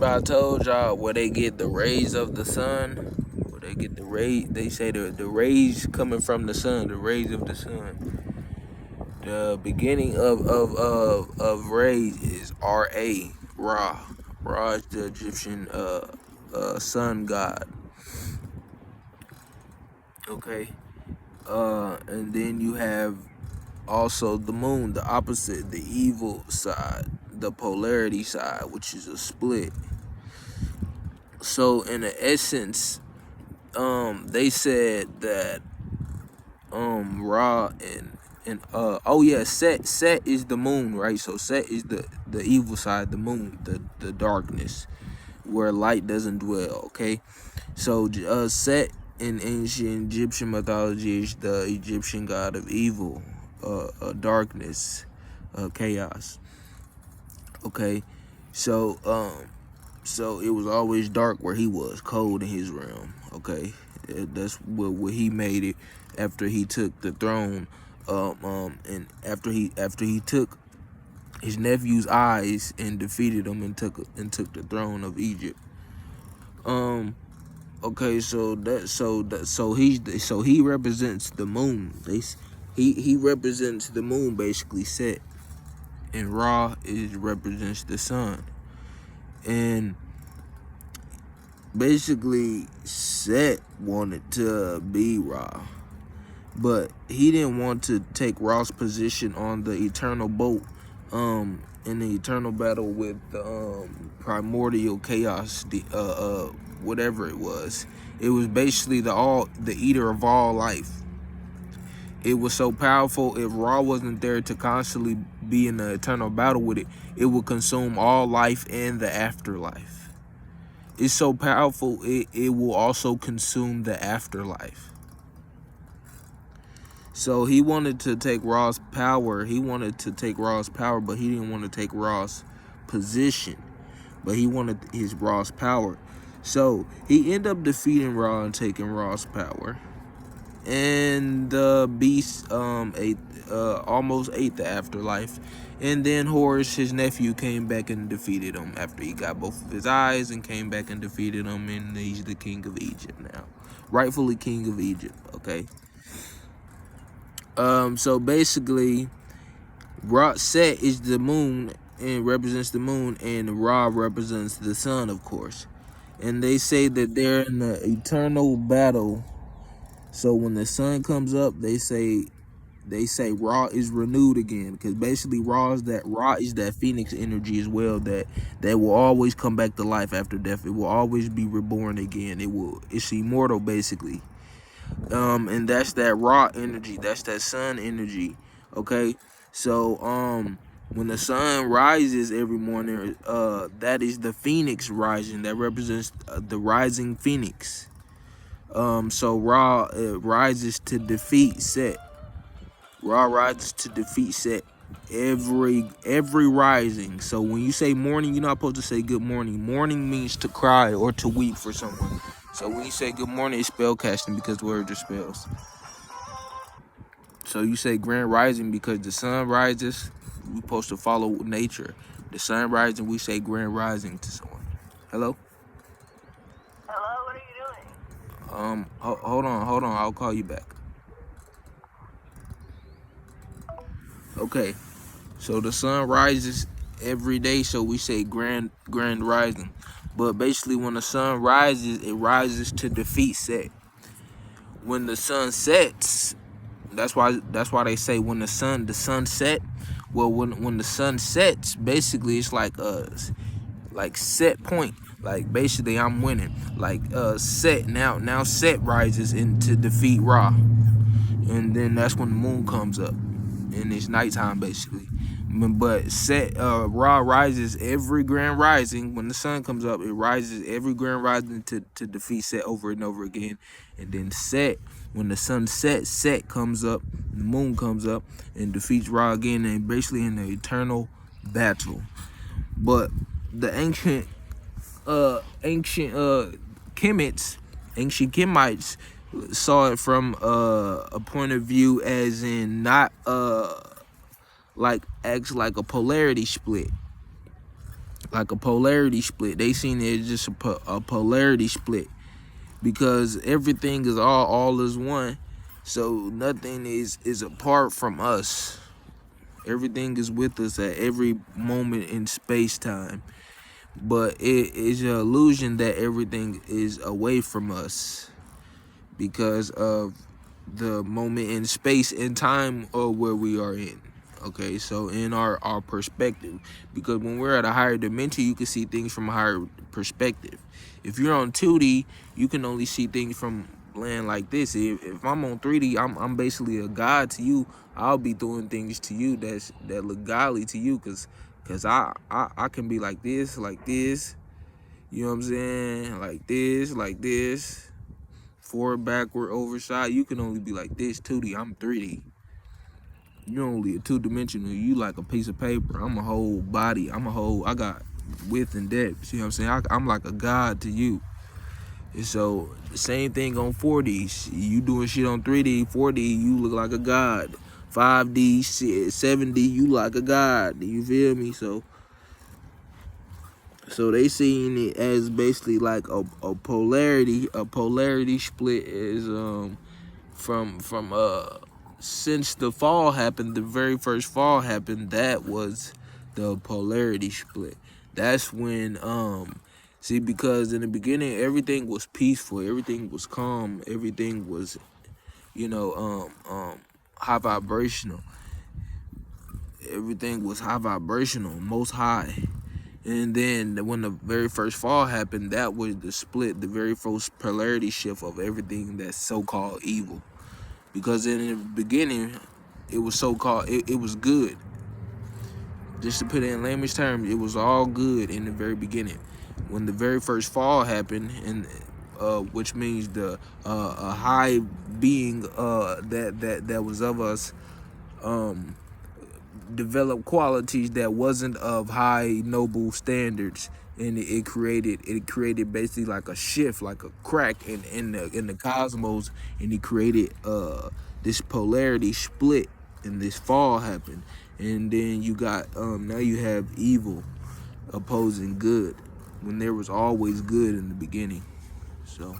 Remember I told y'all where they get the rays of the sun? Where they get the rays, they say the rays coming from the sun, the rays of the sun. The beginning of rays is Ra, Ra. Ra is the Egyptian sun god. Okay. And then you have also the moon, the opposite, the evil side, the polarity side, which is a split. So in the essence, they said that Ra and oh yeah, Set is the moon, right? So Set is the evil side, the moon, the darkness, where light doesn't dwell. Okay, so Set in ancient Egyptian mythology is the Egyptian god of evil, darkness, chaos. Okay, so so it was always dark where he was, cold in his realm. Okay, that's what he made it after he took the throne. And after he took his nephew's eyes and defeated him and took the throne of Egypt. Okay, so he represents the moon. He represents the moon, basically, Set, and Ra represents the sun. And basically, Set wanted to be Ra, but he didn't want to take Ra's position on the eternal boat, in the eternal battle with the primordial chaos, whatever it was. It was basically the eater of all life. It was so powerful. If Ra wasn't there to constantly be in the eternal battle with it, it would consume all life and the afterlife. It's so powerful, it will also consume the afterlife. So he wanted to take Ra's power. He wanted to take Ra's power, but he didn't want to take Ra's position. But he wanted his Ra's power. So he ended up defeating Ra and taking Ra's power. And the beast almost ate the afterlife. And then Horus, his nephew, came back and defeated him after he got both of his eyes and came back and defeated him. And he's the king of Egypt now. Rightfully king of Egypt, okay? So basically, Set is the moon and represents the moon, and Ra represents the sun, of course. And they say that they're in the eternal battle. So when the sun comes up, they say Ra is renewed again, because basically Ra is that Phoenix energy as well, that will always come back to life after death. It will always be reborn again. It's immortal, basically. And that's that Ra energy, that's that sun energy. Okay, so when the sun rises every morning, that is the Phoenix rising, that represents the rising Phoenix. So Ra rises to defeat Set. Ra rises to defeat Set every rising. So when you say morning, you're not supposed to say good morning. Morning means to cry or to weep for someone. So when you say good morning, it's spell casting, because words are spells. So you say grand rising because the sun rises. We're supposed to follow nature. The sun rising, we say grand rising to someone. Hello? Hello, what are you doing? Hold on. I'll call you back. Okay. So the sun rises every day, so we say grand rising. But basically, when the sun rises, it rises to defeat Set. When the sun sets, that's why they say when the sun set. Well, when the sun sets, basically it's like set point. Like basically I'm winning. Like Set now Set rises to defeat Ra, and then that's when the moon comes up, and it's nighttime basically. But Ra rises every grand rising. When the sun comes up, it rises every grand rising to defeat Set over and over again. And then Set, when the sun sets, Set comes up, the moon comes up, and defeats Ra again, and basically in the eternal battle. But the ancient Kemites saw it from a point of view as in not acts like a polarity split. like a polarity split. They seen it as just a polarity split, because everything is all is one. So nothing is apart from us. Everything is with us at every moment in space time. But it is an illusion that everything is away from us because of the moment in space and time of where we are in. Okay, so in our perspective, because when we're at a higher dimension, you can see things from a higher perspective. If you're on 2D, you can only see things from land like this. If I'm on 3D, I'm basically a god to you. I'll be doing things to you that look godly to you, cause I can be like this, you know what I'm saying, like this, forward, backward, overside. You can only be like this 2D. I'm 3D. You're only a two-dimensional. You like a piece of paper. I'm a whole body. I got width and depth. See what I'm saying? I'm like a god to you. And so the same thing on 4D. You doing shit on 3D, 4D, you look like a god. 5D, 7D, you like a god. You feel me? So they seeing it as basically like a polarity. A polarity split is from since the fall happened, the very first fall happened, that was the polarity split. That's when see, because in the beginning everything was peaceful, everything was calm, everything was, you know, high vibrational. Everything was high vibrational, most high. And then when the very first fall happened, that was the split, the very first polarity shift of everything that's so-called evil. Because in the beginning, it was so-called, it was good. Just to put it in layman's terms, it was all good in the very beginning. When the very first fall happened, and which means the a high being that was of us developed qualities that wasn't of high noble standards, and it created basically like a shift, like a crack in the cosmos, and it created this polarity split, and this fall happened. And then you got now you have evil opposing good when there was always good in the beginning. So